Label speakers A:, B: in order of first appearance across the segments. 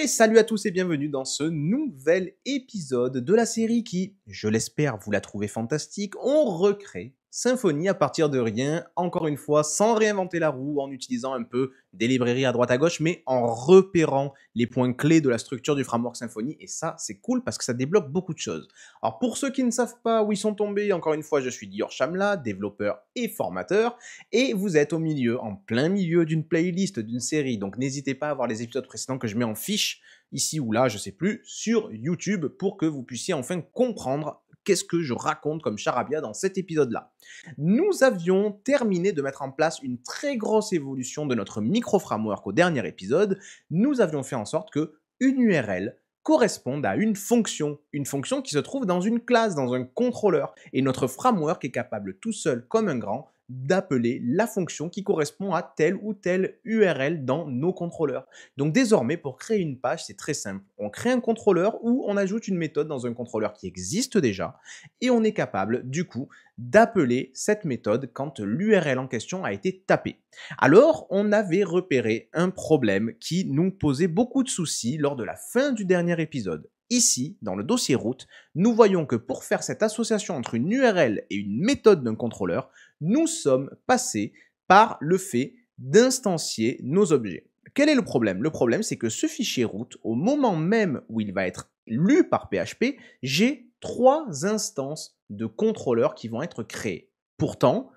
A: Et salut à tous et bienvenue dans ce nouvel épisode de la série qui, je l'espère, vous la trouvez fantastique. On recrée Symfony à partir de rien, encore une fois, sans réinventer la roue, en utilisant un peu des librairies à droite à gauche, mais en repérant les points clés de la structure du framework Symfony. Et ça, c'est cool parce que ça débloque beaucoup de choses. Alors pour ceux qui ne savent pas où ils sont tombés, encore une fois, je suis Dior Chamla, développeur et formateur. Et vous êtes au milieu, en plein milieu d'une playlist, d'une série. Donc n'hésitez pas à voir les épisodes précédents que je mets en fiche, ici ou là, je sais plus, sur YouTube, pour que vous puissiez enfin comprendre qu'est-ce que je raconte comme charabia dans cet épisode-là. Nous avions terminé de mettre en place une très grosse évolution de notre micro-framework au dernier épisode. Nous avions fait en sorte que une URL corresponde à une fonction qui se trouve dans une classe, dans un contrôleur. Et notre framework est capable tout seul, comme un grand, d'appeler la fonction qui correspond à telle ou telle URL dans nos contrôleurs. Donc désormais, pour créer une page, c'est très simple. On crée un contrôleur ou on ajoute une méthode dans un contrôleur qui existe déjà et on est capable, du coup, d'appeler cette méthode quand l'URL en question a été tapée. Alors, on avait repéré un problème qui nous posait beaucoup de soucis lors de la fin du dernier épisode. Ici, dans le dossier route, nous voyons que pour faire cette association entre une URL et une méthode d'un contrôleur, nous sommes passés par le fait d'instancier nos objets. Quel est le problème? Le problème, c'est que ce fichier route, au moment même où il va être lu par PHP, j'ai 3 instances de contrôleurs qui vont être créées. Pourtant,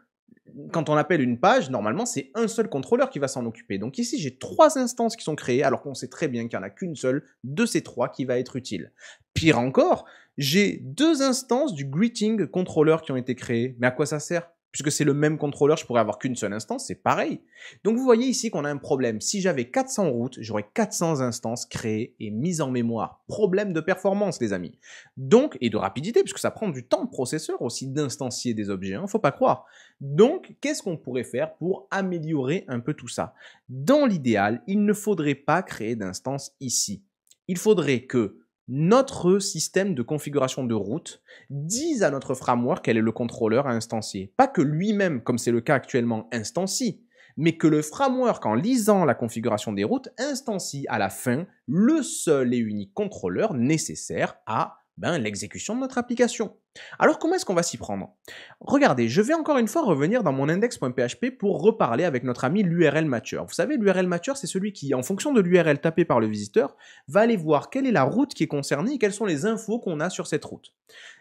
A: quand on appelle une page, normalement, c'est un seul contrôleur qui va s'en occuper. Donc ici, j'ai 3 instances qui sont créées, alors qu'on sait très bien qu'il n'y en a qu'une seule de ces 3 qui va être utile. Pire encore, j'ai 2 instances du greeting controller qui ont été créées. Mais à quoi ça sert? Puisque c'est le même contrôleur, je pourrais avoir qu'une seule instance, c'est pareil. Donc vous voyez ici qu'on a un problème. Si j'avais 400 routes, j'aurais 400 instances créées et mises en mémoire. Problème de performance, les amis. Donc, et de rapidité, puisque ça prend du temps de processeur aussi d'instancier des objets, hein, faut pas croire. Donc, qu'est-ce qu'on pourrait faire pour améliorer un peu tout ça? Dans l'idéal, il ne faudrait pas créer d'instance ici. Il faudrait que notre système de configuration de route dise à notre framework quel est le contrôleur à instancier. Pas que lui-même, comme c'est le cas actuellement, instancie, mais que le framework, en lisant la configuration des routes, instancie à la fin le seul et unique contrôleur nécessaire à l'exécution de notre application. Alors comment est-ce qu'on va s'y prendre? Regardez, je vais encore une fois revenir dans mon index.php pour reparler avec notre ami l'URL matcher. Vous savez, l'URL matcher, c'est celui qui, en fonction de l'URL tapée par le visiteur, va aller voir quelle est la route qui est concernée et quelles sont les infos qu'on a sur cette route.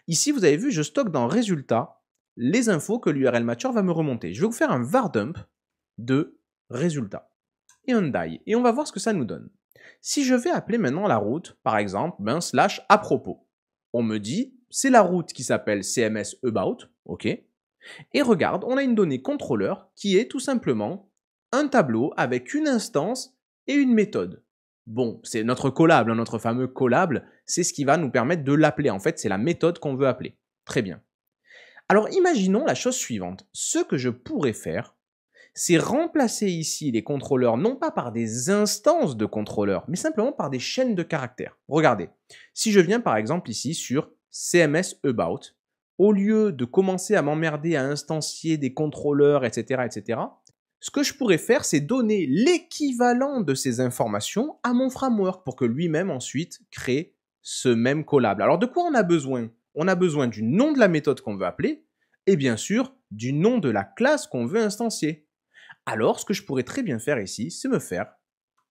A: Ici, vous avez vu, je stocke dans résultats les infos que l'URL matcher va me remonter. Je vais vous faire un var dump de résultats et un die, et on va voir ce que ça nous donne. Si je vais appeler maintenant la route, par exemple, slash à propos, on me dit, c'est la route qui s'appelle CMS About, ok. Et regarde, on a une donnée contrôleur qui est tout simplement un tableau avec une instance et une méthode. Bon, c'est notre callable, notre fameux callable, c'est ce qui va nous permettre de l'appeler. En fait, c'est la méthode qu'on veut appeler. Très bien. Alors imaginons la chose suivante. Ce que je pourrais faire, c'est remplacer ici les contrôleurs non pas par des instances de contrôleurs, mais simplement par des chaînes de caractères. Regardez, si je viens par exemple ici sur CMS About, au lieu de commencer à m'emmerder à instancier des contrôleurs, etc., ce que je pourrais faire, c'est donner l'équivalent de ces informations à mon framework pour que lui-même ensuite crée ce même callable. Alors de quoi on a besoin? On a besoin du nom de la méthode qu'on veut appeler et bien sûr du nom de la classe qu'on veut instancier. Alors, ce que je pourrais très bien faire ici, c'est me faire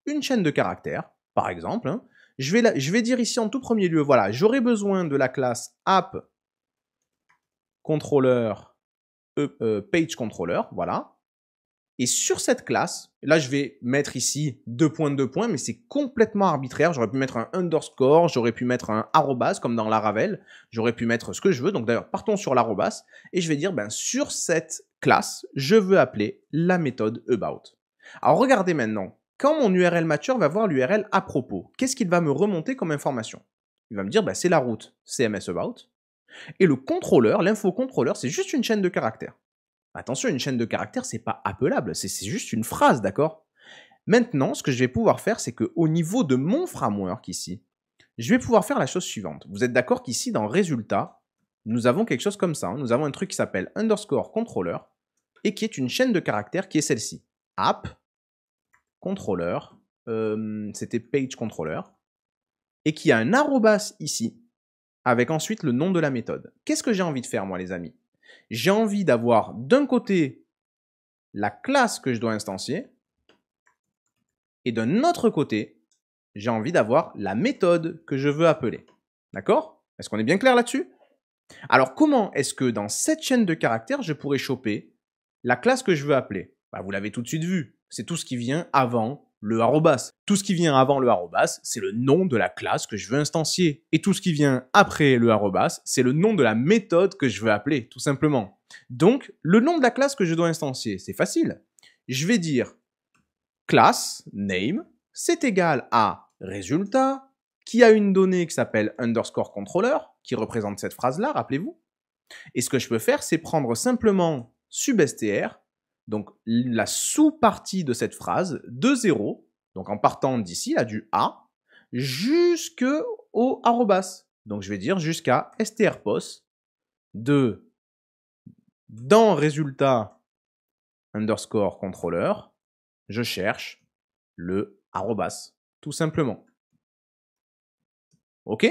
A: une chaîne de caractères, par exemple. Hein. Je vais dire ici en tout premier lieu, voilà, j'aurai besoin de la classe app controller page controller, voilà. Et sur cette classe, là je vais mettre ici 2 points, mais c'est complètement arbitraire. J'aurais pu mettre un underscore, j'aurais pu mettre un arrobas comme dans Laravel, j'aurais pu mettre ce que je veux. Donc d'ailleurs, partons sur l'arrobas et je vais dire sur cette classe, je veux appeler la méthode about. Alors regardez maintenant, quand mon URL matcher va voir l'URL à propos, qu'est-ce qu'il va me remonter comme information? Il va me dire c'est la route CMS about. Et le contrôleur, l'info contrôleur, c'est juste une chaîne de caractères. Attention, une chaîne de caractères, c'est pas appelable, c'est juste une phrase, d'accord? Maintenant, ce que je vais pouvoir faire, c'est qu'au niveau de mon framework ici, je vais pouvoir faire la chose suivante. Vous êtes d'accord qu'ici, dans résultat, nous avons quelque chose comme ça. Hein. Nous avons un truc qui s'appelle underscore controller et qui est une chaîne de caractères qui est celle-ci. App, controller, c'était page controller, et qu'il y a un arrobas ici, avec ensuite le nom de la méthode. Qu'est-ce que j'ai envie de faire, moi, les amis? J'ai envie d'avoir d'un côté la classe que je dois instancier, et d'un autre côté, j'ai envie d'avoir la méthode que je veux appeler. D'accord? Est-ce qu'on est bien clair là-dessus? Alors, comment est-ce que dans cette chaîne de caractères, je pourrais choper la classe que je veux appeler? Bah, vous l'avez tout de suite vu. C'est tout ce qui vient avant le arrobas. Tout ce qui vient avant le arrobas, c'est le nom de la classe que je veux instancier. Et tout ce qui vient après le arrobas, c'est le nom de la méthode que je veux appeler, tout simplement. Donc, le nom de la classe que je dois instancier, c'est facile. Je vais dire class name, c'est égal à résultat, qui a une donnée qui s'appelle underscore controller, qui représente cette phrase-là, rappelez-vous. Et ce que je peux faire, c'est prendre simplement substr, donc la sous-partie de cette phrase, de 0, donc en partant d'ici, là, du A, jusqu'au arrobas. Donc je vais dire jusqu'à strpost de dans résultat underscore controller, je cherche le arrobas, tout simplement. OK?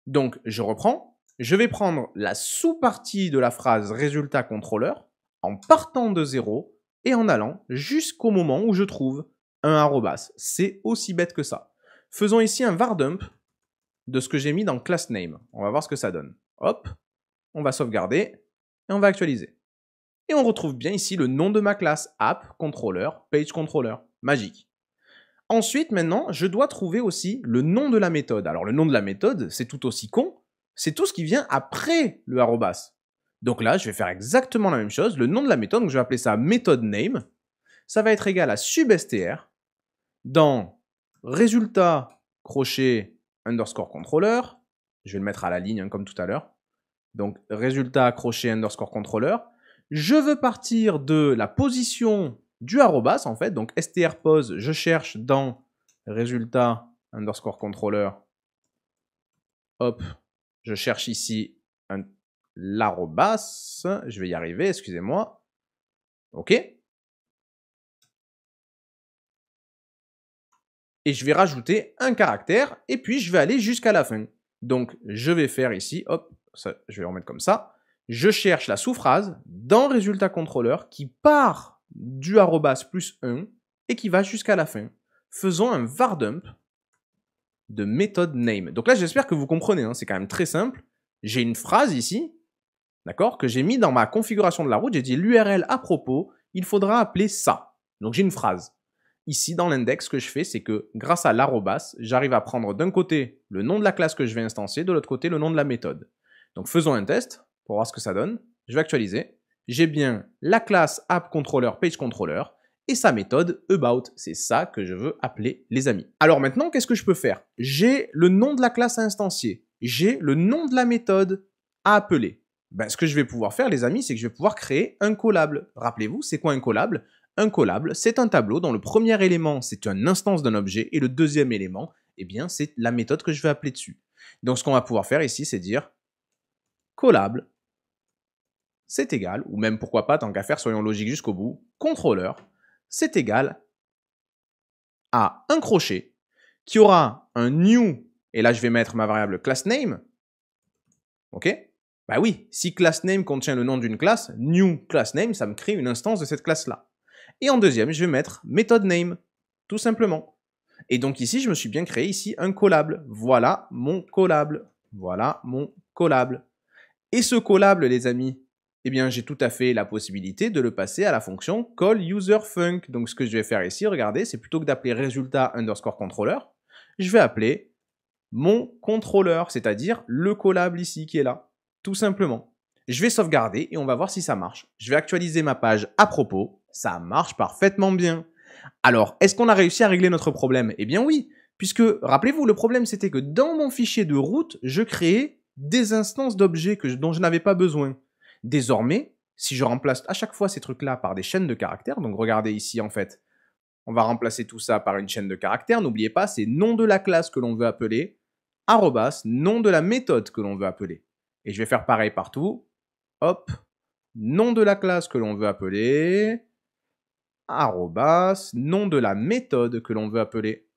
A: Donc, je reprends. Je vais prendre la sous-partie de la phrase résultat contrôleur en partant de 0 et en allant jusqu'au moment où je trouve un arrobas. C'est aussi bête que ça. Faisons ici un var dump de ce que j'ai mis dans class name. On va voir ce que ça donne. Hop, on va sauvegarder et on va actualiser. Et on retrouve bien ici le nom de ma classe app controller, page controller. Magique. Ensuite, maintenant, je dois trouver aussi le nom de la méthode. Alors, le nom de la méthode, c'est tout aussi con. C'est tout ce qui vient après le arrobas. Donc là, je vais faire exactement la même chose. Le nom de la méthode, donc je vais appeler ça méthode name. Ça va être égal à substr dans résultat crochet underscore controller. Je vais le mettre à la ligne, hein, comme tout à l'heure. Donc, résultat crochet underscore controller. Je veux partir de la position du arrobas, en fait. Donc, strpose, je cherche dans résultat underscore controller. Hop, je cherche ici l'arrobas. Je vais y arriver, excusez-moi. OK. Et je vais rajouter un caractère. Et puis, je vais aller jusqu'à la fin. Donc, je vais faire ici, hop, ça, je vais remettre comme ça. Je cherche la sous-phrase dans résultat controller qui part du arrobas plus 1 et qui va jusqu'à la fin. Faisons un var dump de méthode name. Donc là, j'espère que vous comprenez, hein, c'est quand même très simple. J'ai une phrase ici, d'accord, que j'ai mis dans ma configuration de la route. J'ai dit l'URL à propos, il faudra appeler ça. Donc j'ai une phrase. Ici, dans l'index, ce que je fais, c'est que grâce à l'arrobas, j'arrive à prendre d'un côté le nom de la classe que je vais instancier, de l'autre côté le nom de la méthode. Donc faisons un test pour voir ce que ça donne. Je vais actualiser. J'ai bien la classe app-controller, page-controller et sa méthode about. C'est ça que je veux appeler, les amis. Alors maintenant, qu'est-ce que je peux faire? J'ai le nom de la classe à instancier. J'ai le nom de la méthode à appeler. Ben, ce que je vais pouvoir faire, les amis, c'est que je vais pouvoir créer un collable. Rappelez-vous, c'est quoi un collable? Un collable, c'est un tableau dont le premier élément, c'est une instance d'un objet et le deuxième élément, eh bien, c'est la méthode que je vais appeler dessus. Donc, ce qu'on va pouvoir faire ici, c'est dire collable, c'est égal, ou même pourquoi pas, tant qu'à faire, soyons logiques jusqu'au bout, contrôleur, c'est égal à un crochet qui aura un new, et là je vais mettre ma variable class name, ok? Bah oui, si class name contient le nom d'une classe, new class name, ça me crée une instance de cette classe-là. Et en deuxième, je vais mettre méthode name, tout simplement. Et donc ici, je me suis bien créé ici un collable. Voilà mon collable. Voilà mon collable. Et ce collable, les amis, eh bien, j'ai tout à fait la possibilité de le passer à la fonction callUserFunc. Donc, ce que je vais faire ici, regardez, c'est plutôt que d'appeler résultat underscore controller, je vais appeler mon contrôleur, c'est-à-dire le collable ici qui est là, tout simplement. Je vais sauvegarder et on va voir si ça marche. Je vais actualiser ma page à propos. Ça marche parfaitement bien. Alors, est-ce qu'on a réussi à régler notre problème? Eh bien oui, puisque, rappelez-vous, le problème c'était que dans mon fichier de route, je créais des instances d'objets dont je n'avais pas besoin. Désormais, si je remplace à chaque fois ces trucs-là par des chaînes de caractères, donc regardez ici en fait, on va remplacer tout ça par une chaîne de caractères, n'oubliez pas, c'est nom de la classe que l'on veut appeler, arrobas, nom de la méthode que l'on veut appeler. Et je vais faire pareil partout, hop, nom de la classe que l'on veut appeler, arrobas, nom de la méthode que l'on veut appeler.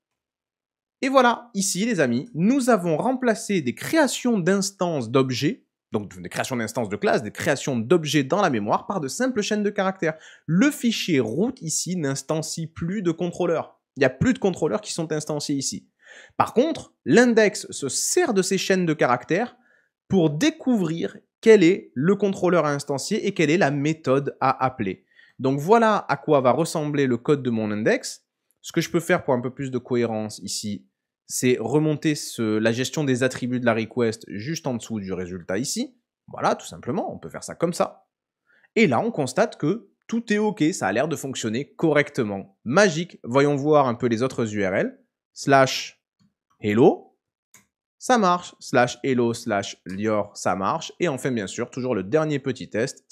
A: Et voilà, ici les amis, nous avons remplacé des créations d'instances d'objets, donc des créations d'instances de classes, des créations d'objets dans la mémoire par de simples chaînes de caractères. Le fichier root ici n'instancie plus de contrôleurs. Il n'y a plus de contrôleurs qui sont instanciés ici. Par contre, l'index se sert de ces chaînes de caractères pour découvrir quel est le contrôleur à instancier et quelle est la méthode à appeler. Donc voilà à quoi va ressembler le code de mon index. Ce que je peux faire pour un peu plus de cohérence ici, c'est remonter la gestion des attributs de la request juste en dessous du résultat ici. Voilà, tout simplement, on peut faire ça comme ça. Et là, on constate que tout est OK, ça a l'air de fonctionner correctement. Magique, voyons voir un peu les autres URL. /hello, ça marche. /hello, /lior, ça marche. Et enfin, bien sûr, toujours le dernier petit test,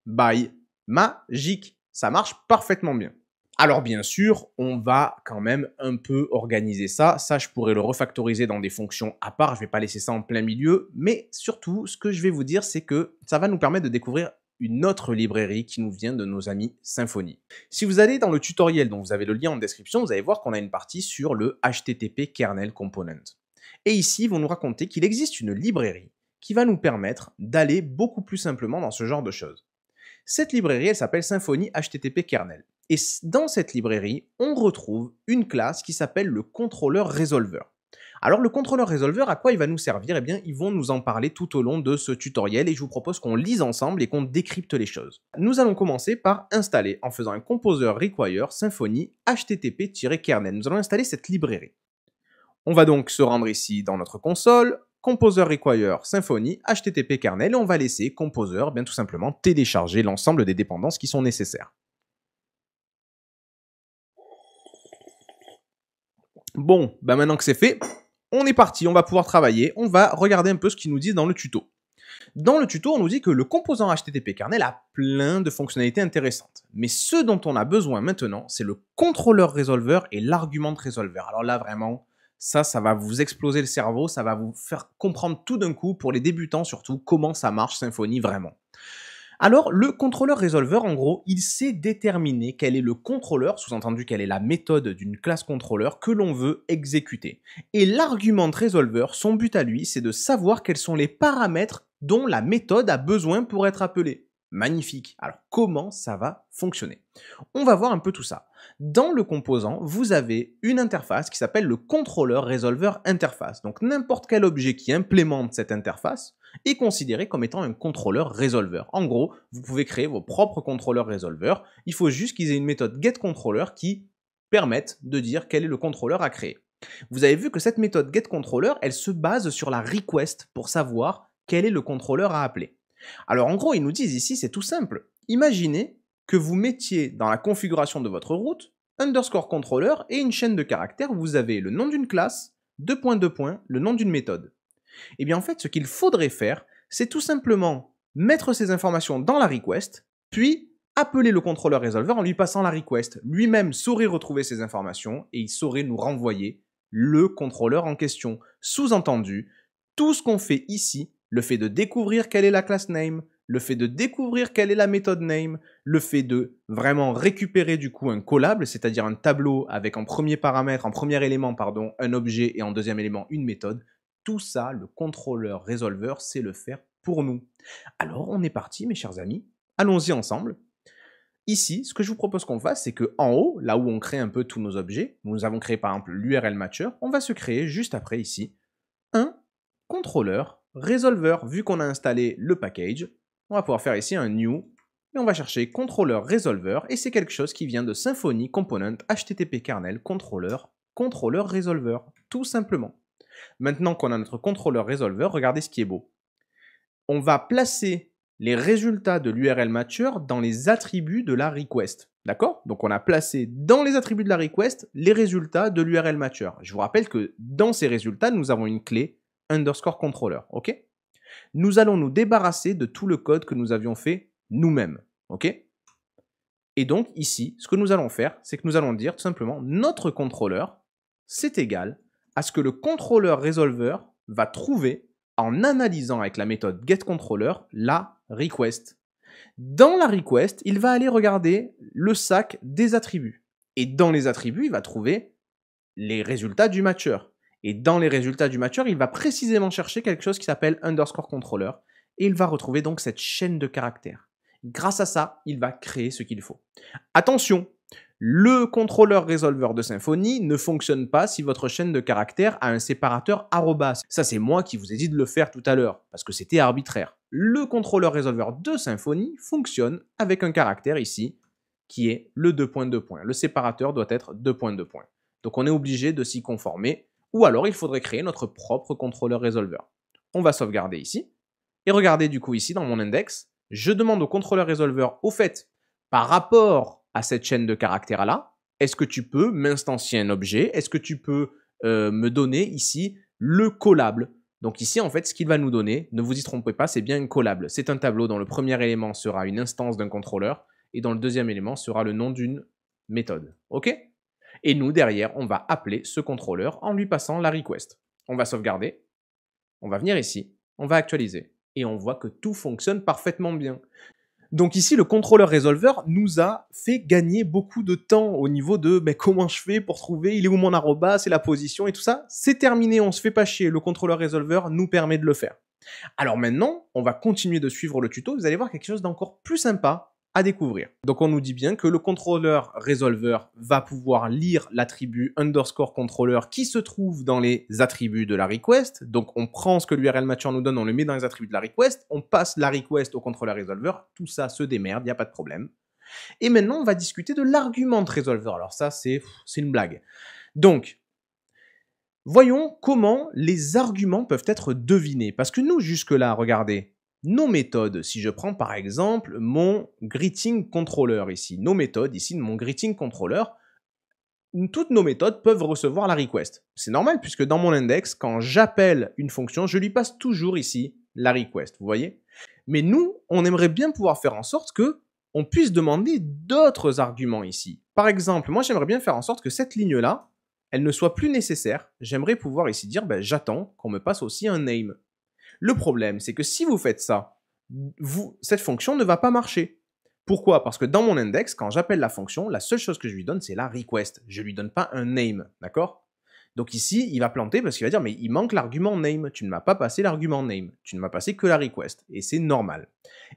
A: /by, magique. Ça marche parfaitement bien. Alors bien sûr, on va quand même un peu organiser ça. Ça, je pourrais le refactoriser dans des fonctions à part. Je ne vais pas laisser ça en plein milieu. Mais surtout, ce que je vais vous dire, c'est que ça va nous permettre de découvrir une autre librairie qui nous vient de nos amis Symfony. Si vous allez dans le tutoriel dont vous avez le lien en description, vous allez voir qu'on a une partie sur le HTTP kernel component. Et ici, ils vont nous raconter qu'il existe une librairie qui va nous permettre d'aller beaucoup plus simplement dans ce genre de choses. Cette librairie, elle s'appelle Symfony HTTP kernel. Et dans cette librairie, on retrouve une classe qui s'appelle le contrôleur resolver. Alors le contrôleur resolver, à quoi il va nous servir? Eh bien, ils vont nous en parler tout au long de ce tutoriel et je vous propose qu'on lise ensemble et qu'on décrypte les choses. Nous allons commencer par installer en faisant un composer require Symfony HTTP-kernel. Nous allons installer cette librairie. On va donc se rendre ici dans notre console, Composer require Symfony HTTP kernel et on va laisser Composer bien tout simplement télécharger l'ensemble des dépendances qui sont nécessaires. Bon, maintenant que c'est fait, on est parti, on va pouvoir travailler, on va regarder un peu ce qu'ils nous disent dans le tuto. Dans le tuto, on nous dit que le composant HTTP kernel a plein de fonctionnalités intéressantes. Mais ce dont on a besoin maintenant, c'est le contrôleur resolver et l'argument resolver. Alors là, vraiment, ça va vous exploser le cerveau, ça va vous faire comprendre tout d'un coup, pour les débutants surtout, comment ça marche Symfony vraiment. Alors, le contrôleur resolver, en gros, il sait déterminer quel est le contrôleur, sous-entendu quelle est la méthode d'une classe contrôleur que l'on veut exécuter. Et l'argument resolver, son but à lui, c'est de savoir quels sont les paramètres dont la méthode a besoin pour être appelée. Magnifique. Alors, comment ça va fonctionner? On va voir un peu tout ça. Dans le composant, vous avez une interface qui s'appelle le contrôleur resolver interface. Donc, n'importe quel objet qui implémente cette interface est considéré comme étant un contrôleur resolver. En gros, vous pouvez créer vos propres contrôleurs resolver. Il faut juste qu'ils aient une méthode getController qui permette de dire quel est le contrôleur à créer. Vous avez vu que cette méthode getController, elle se base sur la request pour savoir quel est le contrôleur à appeler. Alors en gros, ils nous disent ici, c'est tout simple. Imaginez que vous mettiez dans la configuration de votre route underscore controller et une chaîne de caractères où vous avez le nom d'une classe, le nom d'une méthode. Et bien en fait, ce qu'il faudrait faire, c'est tout simplement mettre ces informations dans la request, puis appeler le contrôleur resolver en lui passant la request. Lui-même saurait retrouver ces informations et il saurait nous renvoyer le contrôleur en question. Sous-entendu, tout ce qu'on fait ici, le fait de découvrir quelle est la class name, le fait de découvrir quelle est la méthode name, le fait de vraiment récupérer du coup un callable, c'est-à-dire un tableau avec en premier élément, un objet et en deuxième élément une méthode, tout ça, le contrôleur resolver sait le faire pour nous. Alors, on est parti, mes chers amis. Allons-y ensemble. Ici, ce que je vous propose qu'on fasse, c'est qu'en haut, là où on crée un peu tous nos objets, nous avons créé par exemple l'URL matcher, on va se créer juste après ici un contrôleur resolver. Vu qu'on a installé le package, on va pouvoir faire ici un new et on va chercher contrôleur resolver et c'est quelque chose qui vient de Symfony Component HTTP kernel contrôleur resolver, tout simplement. Maintenant qu'on a notre contrôleur resolver, regardez ce qui est beau. On va placer les résultats de l'URL matcher dans les attributs de la request. D'accord? Donc on a placé dans les attributs de la request les résultats de l'URL matcher. Je vous rappelle que dans ces résultats, nous avons une clé underscore controller. Ok? Nous allons nous débarrasser de tout le code que nous avions fait nous-mêmes. Ok? Et donc ici, ce que nous allons faire, c'est que nous allons dire tout simplement notre contrôleur, c'est égal à ce que le contrôleur resolver va trouver en analysant avec la méthode getController la request. Dans la request, il va aller regarder le sac des attributs. Et dans les attributs, il va trouver les résultats du matcher. Et dans les résultats du matcher, il va précisément chercher quelque chose qui s'appelle underscore controller. Et il va retrouver donc cette chaîne de caractères. Grâce à ça, il va créer ce qu'il faut. Attention, le contrôleur résolveur de Symfony ne fonctionne pas si votre chaîne de caractères a un séparateur arrobas. Ça, c'est moi qui vous ai dit de le faire tout à l'heure, parce que c'était arbitraire. Le contrôleur résolveur de Symfony fonctionne avec un caractère ici, qui est le 2.2. Le séparateur doit être 2.2. Donc on est obligé de s'y conformer, ou alors il faudrait créer notre propre contrôleur résolveur. On va sauvegarder ici, et regardez du coup ici dans mon index, je demande au contrôleur résolveur, au fait, par rapport à cette chaîne de caractères là, est-ce que tu peux m'instancier un objet? Est-ce que tu peux me donner ici le collable? Donc ici, en fait, ce qu'il va nous donner, ne vous y trompez pas, c'est bien un collable. C'est un tableau dont le premier élément sera une instance d'un contrôleur et dont le deuxième élément sera le nom d'une méthode. OK? Et nous, derrière, on va appeler ce contrôleur en lui passant la request. On va sauvegarder, on va venir ici, on va actualiser et on voit que tout fonctionne parfaitement bien. Donc ici, le contrôleur résolveur nous a fait gagner beaucoup de temps au niveau de comment je fais pour trouver, il est où mon arroba, c'est la position et tout ça. C'est terminé, on se fait pas chier, le contrôleur résolveur nous permet de le faire. Alors maintenant, on va continuer de suivre le tuto, vous allez voir quelque chose d'encore plus sympa à découvrir. Donc on nous dit bien que le contrôleur résolveur va pouvoir lire l'attribut underscore controller qui se trouve dans les attributs de la request. Donc on prend ce que l'URL matcher nous donne, on le met dans les attributs de la request, on passe la request au contrôleur résolveur, tout ça se démerde, il n'y a pas de problème. Et maintenant on va discuter de l'argument résolveur. Alors ça c'est une blague. Donc voyons comment les arguments peuvent être devinés. Parce que nous jusque-là, regardez, nos méthodes, si je prends par exemple mon greeting controller ici, nos méthodes ici de mon greeting controller, toutes nos méthodes peuvent recevoir la request. C'est normal puisque dans mon index, quand j'appelle une fonction, je lui passe toujours ici la request, vous voyez? Mais nous, on aimerait bien pouvoir faire en sorte que on puisse demander d'autres arguments ici. Par exemple, moi j'aimerais bien faire en sorte que cette ligne-là, elle ne soit plus nécessaire. J'aimerais pouvoir ici dire, j'attends qu'on me passe aussi un name. Le problème, c'est que si vous faites ça, cette fonction ne va pas marcher. Pourquoi? Parce que dans mon index, quand j'appelle la fonction, la seule chose que je lui donne, c'est la request. Je ne lui donne pas un name, d'accord? Donc ici, il va planter parce qu'il va dire, mais il manque l'argument name. Tu ne m'as pas passé l'argument name. Tu ne m'as passé que la request. Et c'est normal.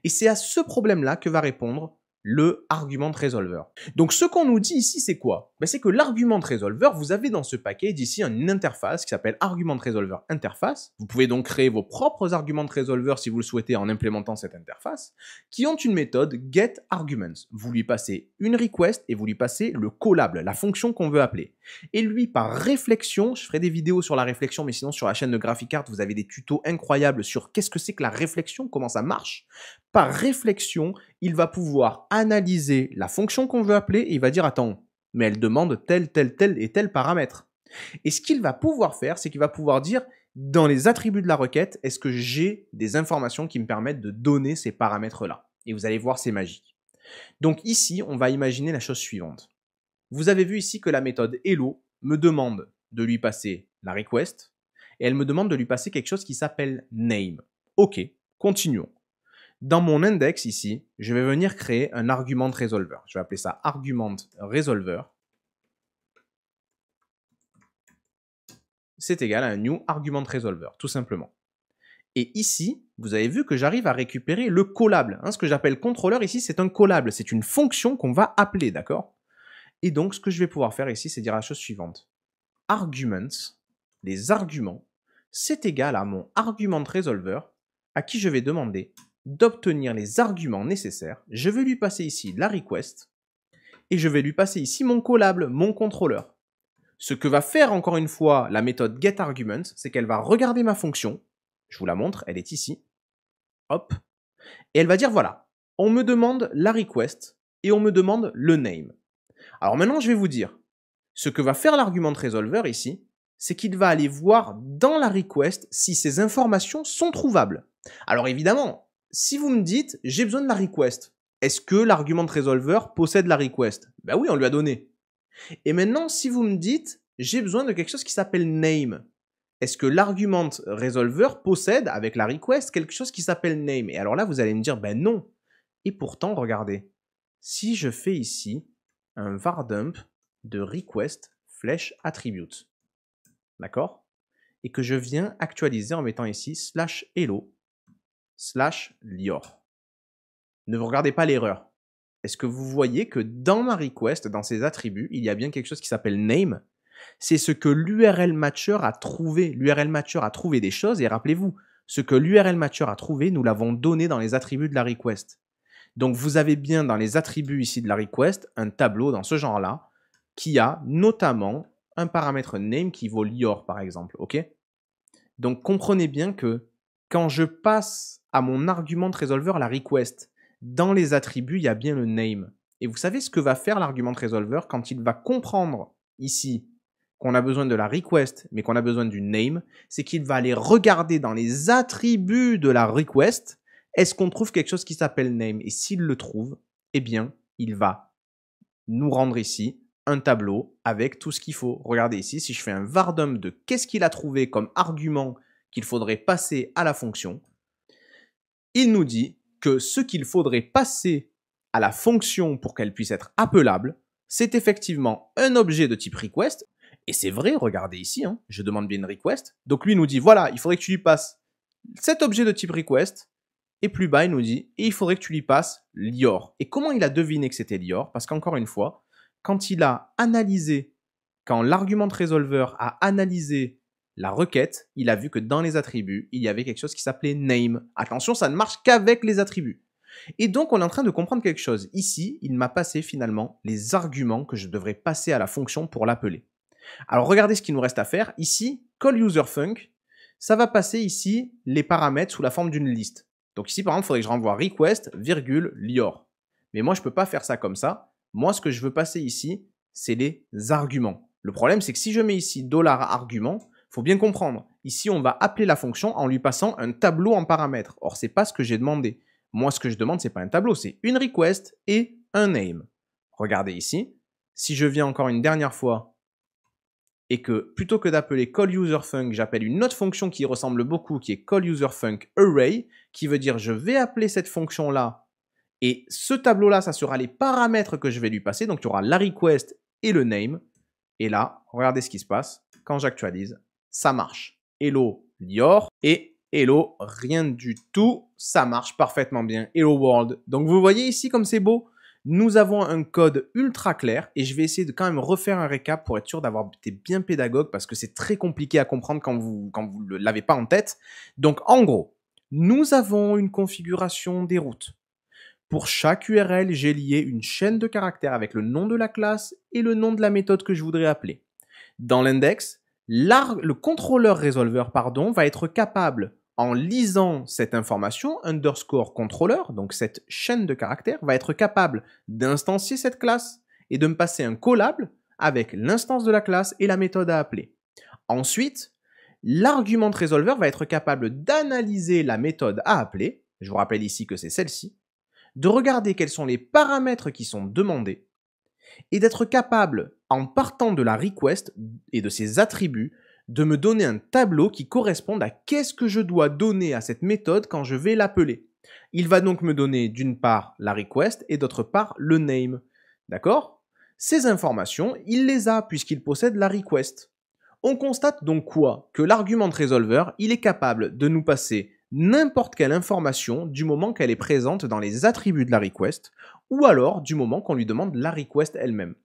A: Et c'est à ce problème-là que va répondre le argument résolveur. Donc ce qu'on nous dit ici, c'est quoi? C'est que l'argument résolveur, vous avez dans ce package ici une interface qui s'appelle argument résolveur interface. Vous pouvez donc créer vos propres arguments résolveur si vous le souhaitez en implémentant cette interface, qui ont une méthode getArguments. Vous lui passez une request et vous lui passez le callable, la fonction qu'on veut appeler. Et lui, par réflexion, je ferai des vidéos sur la réflexion, mais sinon sur la chaîne de GraphiCart, vous avez des tutos incroyables sur qu'est-ce que c'est que la réflexion, comment ça marche. Par réflexion, il va pouvoir analyser la fonction qu'on veut appeler et il va dire, attends, mais elle demande tel et tel paramètre. Et ce qu'il va pouvoir faire, c'est qu'il va pouvoir dire, dans les attributs de la requête, est-ce que j'ai des informations qui me permettent de donner ces paramètres-là? Et vous allez voir, c'est magique. Donc ici, on va imaginer la chose suivante. Vous avez vu ici que la méthode hello me demande de lui passer la request et elle me demande de lui passer quelque chose qui s'appelle name. Ok, continuons. Dans mon index ici, je vais venir créer un argument résolveur. Je vais appeler ça argument résolveur. C'est égal à un new argument résolveur, tout simplement. Et ici, vous avez vu que j'arrive à récupérer le callable. Ce que j'appelle contrôleur ici, c'est un callable. C'est une fonction qu'on va appeler, d'accord? Et donc, ce que je vais pouvoir faire ici, c'est dire la chose suivante. Arguments, les arguments, c'est égal à mon argument résolveur à qui je vais demander d'obtenir les arguments nécessaires. Je vais lui passer ici la request et je vais lui passer ici mon callable, mon contrôleur. Ce que va faire encore une fois la méthode getArguments, c'est qu'elle va regarder ma fonction. Je vous la montre, elle est ici. Hop. Et elle va dire, voilà, on me demande la request et on me demande le name. Alors maintenant, je vais vous dire, ce que va faire l'argument résolveur ici, c'est qu'il va aller voir dans la request si ces informations sont trouvables. Alors évidemment, si vous me dites, j'ai besoin de la request, est-ce que l'argument résolveur possède la request? Ben oui, on lui a donné. Et maintenant, si vous me dites, j'ai besoin de quelque chose qui s'appelle name, est-ce que l'argument résolveur possède, avec la request, quelque chose qui s'appelle name? Et alors là, vous allez me dire, ben non. Et pourtant, regardez, si je fais ici un var dump de request flèche attribute. D'accord? Et que je viens actualiser en mettant ici /hello /lior. Ne vous regardez pas l'erreur. Est-ce que vous voyez que dans ma request, dans ces attributs, il y a bien quelque chose qui s'appelle name? C'est ce que l'URL matcher a trouvé. L'URL matcher a trouvé des choses et rappelez-vous, ce que l'URL matcher a trouvé, nous l'avons donné dans les attributs de la request. Donc vous avez bien dans les attributs ici de la request un tableau dans ce genre-là qui a notamment un paramètre name qui vaut lior par exemple. Ok? Donc comprenez bien que quand je passe à mon argument resolver la request, dans les attributs, il y a bien le name. Et vous savez ce que va faire l'argument resolver quand il va comprendre ici qu'on a besoin de la request, mais qu'on a besoin du name, c'est qu'il va aller regarder dans les attributs de la request, est-ce qu'on trouve quelque chose qui s'appelle name? Et s'il le trouve, eh bien, il va nous rendre ici un tableau avec tout ce qu'il faut. Regardez ici, si je fais un vardum de qu'est-ce qu'il a trouvé comme argument qu'il faudrait passer à la fonction, il nous dit que ce qu'il faudrait passer à la fonction pour qu'elle puisse être appelable, c'est effectivement un objet de type request. Et c'est vrai, regardez ici, hein, je demande bien une request. Donc lui nous dit, voilà, il faudrait que tu lui passes cet objet de type request. Et plus bas, il nous dit, et il faudrait que tu lui passes lior. Et comment il a deviné que c'était lior? Parce qu'encore une fois, quand il a analysé, quand l'argument resolver a analysé la requête, il a vu que dans les attributs, il y avait quelque chose qui s'appelait name. Attention, ça ne marche qu'avec les attributs. Et donc, on est en train de comprendre quelque chose. Ici, il m'a passé finalement les arguments que je devrais passer à la fonction pour l'appeler. Alors, regardez ce qu'il nous reste à faire. Ici, call_user_func, ça va passer ici les paramètres sous la forme d'une liste. Donc ici, par exemple, il faudrait que je renvoie request, lior. Mais moi, je ne peux pas faire ça comme ça. Moi, ce que je veux passer ici, c'est les arguments. Le problème, c'est que si je mets ici $argument, il faut bien comprendre. Ici, on va appeler la fonction en lui passant un tableau en paramètres. Or, ce n'est pas ce que j'ai demandé. Moi, ce que je demande, ce n'est pas un tableau, c'est une request et un name. Regardez ici. Si je viens encore une dernière fois et que plutôt que d'appeler call_user_func, j'appelle une autre fonction qui ressemble beaucoup, qui est call_user_func_array, qui veut dire je vais appeler cette fonction-là, et ce tableau-là, ça sera les paramètres que je vais lui passer, donc il y aura la request et le name, et là, regardez ce qui se passe, quand j'actualise, ça marche. Hello lior, et hello rien du tout, ça marche parfaitement bien, hello world. Donc vous voyez ici comme c'est beau. Nous avons un code ultra clair et je vais essayer de quand même refaire un récap pour être sûr d'avoir été bien pédagogue parce que c'est très compliqué à comprendre quand vous ne l'avez pas en tête. Donc en gros, nous avons une configuration des routes. Pour chaque URL, j'ai lié une chaîne de caractères avec le nom de la classe et le nom de la méthode que je voudrais appeler. Dans l'index, le contrôleur resolver va être capable en lisant cette information, underscore controller, donc cette chaîne de caractères, va être capable d'instancier cette classe et de me passer un callable avec l'instance de la classe et la méthode à appeler. Ensuite, l'argument resolver va être capable d'analyser la méthode à appeler, je vous rappelle ici que c'est celle-ci, de regarder quels sont les paramètres qui sont demandés et d'être capable, en partant de la request et de ses attributs, de me donner un tableau qui corresponde à qu'est-ce que je dois donner à cette méthode quand je vais l'appeler. Il va donc me donner d'une part la request et d'autre part le name. D'accord? Ces informations, il les a puisqu'il possède la request. On constate donc quoi? Que l'argument resolver, il est capable de nous passer n'importe quelle information du moment qu'elle est présente dans les attributs de la request ou alors du moment qu'on lui demande la request elle-même.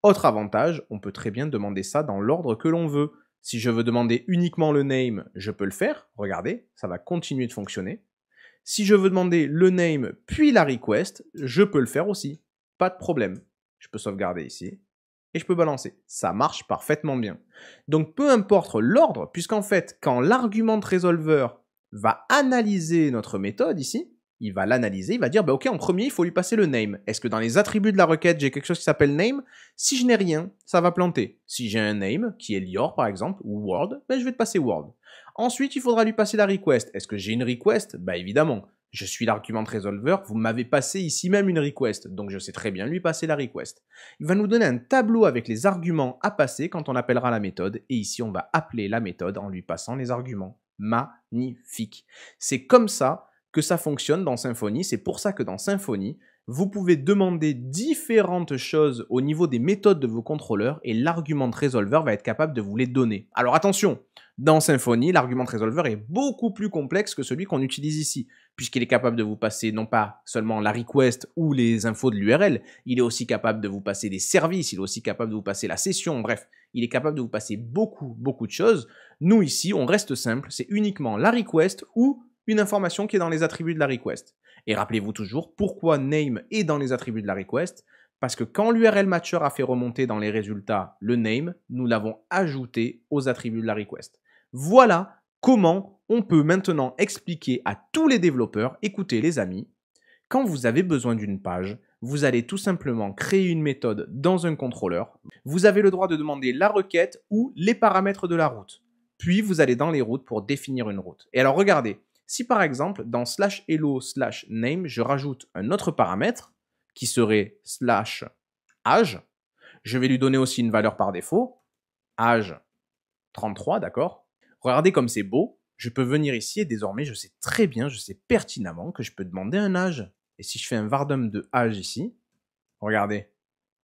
A: Autre avantage, on peut très bien demander ça dans l'ordre que l'on veut. Si je veux demander uniquement le name, je peux le faire. Regardez, ça va continuer de fonctionner. Si je veux demander le name puis la request, je peux le faire aussi. Pas de problème. Je peux sauvegarder ici et je peux balancer. Ça marche parfaitement bien. Donc peu importe l'ordre, puisqu'en fait, quand l'argument resolver va analyser notre méthode ici, il va l'analyser, il va dire, bah, ok, en premier, il faut lui passer le name. Est-ce que dans les attributs de la requête, j'ai quelque chose qui s'appelle name? Si je n'ai rien, ça va planter. Si j'ai un name, qui est lior par exemple, ou word, ben, je vais te passer word. Ensuite, il faudra lui passer la request. Est-ce que j'ai une request? Bah évidemment, je suis l'argument resolver, vous m'avez passé ici même une request, donc je sais très bien lui passer la request. Il va nous donner un tableau avec les arguments à passer quand on appellera la méthode, et ici on va appeler la méthode en lui passant les arguments. Magnifique. C'est comme ça que ça fonctionne dans Symfony. C'est pour ça que dans Symfony, vous pouvez demander différentes choses au niveau des méthodes de vos contrôleurs et l'Argument Resolver va être capable de vous les donner. Alors attention, dans Symfony, l'Argument Resolver est beaucoup plus complexe que celui qu'on utilise ici, puisqu'il est capable de vous passer non pas seulement la request ou les infos de l'URL, il est aussi capable de vous passer des services, il est aussi capable de vous passer la session, bref, il est capable de vous passer beaucoup de choses. Nous ici, on reste simple, c'est uniquement la request ou une information qui est dans les attributs de la request. Et rappelez-vous toujours pourquoi name est dans les attributs de la request, parce que quand l'URL matcher a fait remonter dans les résultats le name, nous l'avons ajouté aux attributs de la request. Voilà comment on peut maintenant expliquer à tous les développeurs, écoutez les amis, quand vous avez besoin d'une page, vous allez tout simplement créer une méthode dans un contrôleur. Vous avez le droit de demander la requête ou les paramètres de la route. Puis vous allez dans les routes pour définir une route. Et alors regardez, si par exemple dans /hello/name, je rajoute un autre paramètre qui serait /age, je vais lui donner aussi une valeur par défaut, age 33, d'accord? Regardez comme c'est beau, je peux venir ici et désormais je sais très bien, je sais pertinemment que je peux demander un âge. Et si je fais un vardum de âge ici, regardez,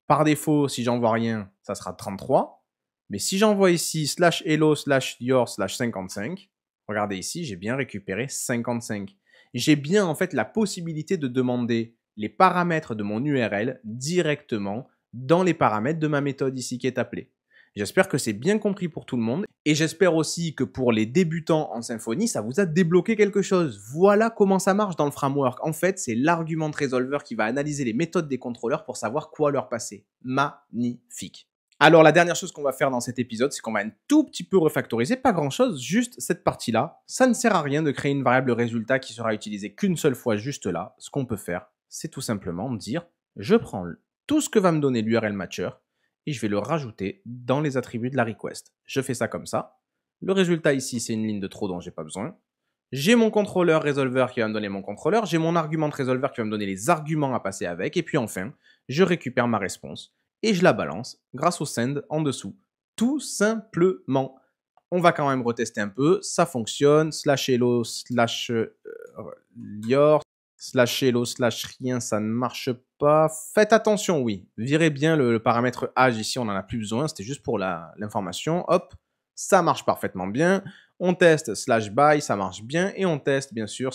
A: par défaut, si j'envoie rien, ça sera 33. Mais si j'envoie ici /hello/your/55, regardez ici, j'ai bien récupéré 55. J'ai bien en fait la possibilité de demander les paramètres de mon URL directement dans les paramètres de ma méthode ici qui est appelée. J'espère que c'est bien compris pour tout le monde et j'espère aussi que pour les débutants en Symfony, ça vous a débloqué quelque chose. Voilà comment ça marche dans le framework. En fait, c'est l'Argument Resolver qui va analyser les méthodes des contrôleurs pour savoir quoi leur passer. Magnifique. Alors la dernière chose qu'on va faire dans cet épisode, c'est qu'on va un tout petit peu refactoriser, pas grand chose, juste cette partie-là. Ça ne sert à rien de créer une variable résultat qui sera utilisée qu'une seule fois juste là. Ce qu'on peut faire, c'est tout simplement dire, je prends tout ce que va me donner l'URL matcher, et je vais le rajouter dans les attributs de la request. Je fais ça comme ça. Le résultat ici, c'est une ligne de trop dont j'ai pas besoin. J'ai mon contrôleur resolver qui va me donner mon contrôleur. J'ai mon argument resolver qui va me donner les arguments à passer avec. Et puis enfin, je récupère ma réponse et je la balance grâce au send en dessous. Tout simplement. On va quand même retester un peu. Ça fonctionne. /hello/your /hello/rien, ça ne marche pas. Faites attention, oui. Virez bien le paramètre âge ici, on n'en a plus besoin. C'était juste pour l'information. Hop, ça marche parfaitement bien. On teste /by, ça marche bien. Et on teste bien sûr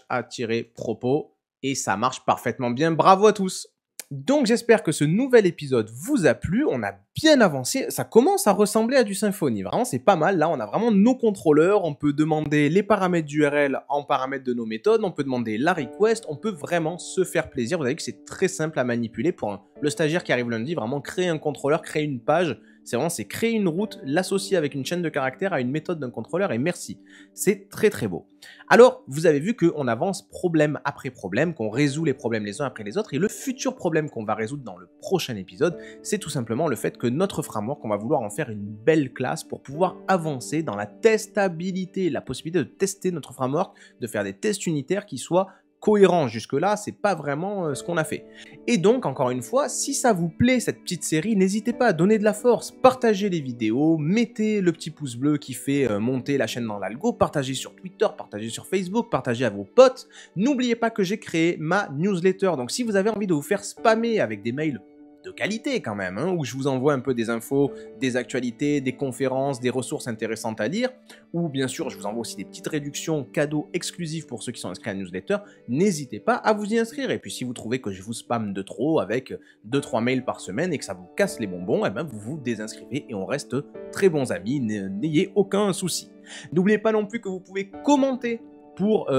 A: /a-propos. Et ça marche parfaitement bien. Bravo à tous. Donc j'espère que ce nouvel épisode vous a plu, on a bien avancé, ça commence à ressembler à du Symfony, vraiment c'est pas mal, là on a vraiment nos contrôleurs, on peut demander les paramètres d'URL en paramètres de nos méthodes, on peut demander la request, on peut vraiment se faire plaisir, vous avez vu que c'est très simple à manipuler pour le stagiaire qui arrive lundi, vraiment créer un contrôleur, créer une page, c'est créer une route, l'associer avec une chaîne de caractères à une méthode d'un contrôleur et merci. C'est très très beau. Alors, vous avez vu qu'on avance problème après problème, qu'on résout les problèmes les uns après les autres et le futur problème qu'on va résoudre dans le prochain épisode, c'est tout simplement le fait que notre framework, on va vouloir en faire une belle classe pour pouvoir avancer dans la testabilité, la possibilité de tester notre framework, de faire des tests unitaires qui soient cohérent. Jusque-là, c'est pas vraiment ce qu'on a fait. Et donc, encore une fois, si ça vous plaît cette petite série, n'hésitez pas à donner de la force, partagez les vidéos, mettez le petit pouce bleu qui fait monter la chaîne dans l'algo, partagez sur Twitter, partagez sur Facebook, partagez à vos potes. N'oubliez pas que j'ai créé ma newsletter, donc si vous avez envie de vous faire spammer avec des mails de qualité quand même, hein, où je vous envoie un peu des infos, des actualités, des conférences, des ressources intéressantes à lire, ou bien sûr je vous envoie aussi des petites réductions cadeaux exclusifs pour ceux qui sont inscrits à la newsletter, n'hésitez pas à vous y inscrire, et puis si vous trouvez que je vous spamme de trop avec 2-3 mails par semaine et que ça vous casse les bonbons, eh ben vous vous désinscrivez et on reste très bons amis, n'ayez aucun souci. N'oubliez pas non plus que vous pouvez commenter pour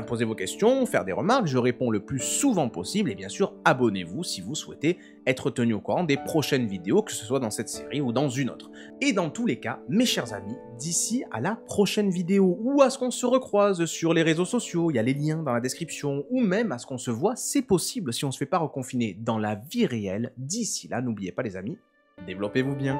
A: poser vos questions, faire des remarques, je réponds le plus souvent possible et bien sûr abonnez-vous si vous souhaitez être tenu au courant des prochaines vidéos, que ce soit dans cette série ou dans une autre. Et dans tous les cas, mes chers amis, d'ici à la prochaine vidéo ou à ce qu'on se recroise sur les réseaux sociaux, il y a les liens dans la description, ou même à ce qu'on se voit, c'est possible si on ne se fait pas reconfiner dans la vie réelle. D'ici là, n'oubliez pas les amis, développez-vous bien.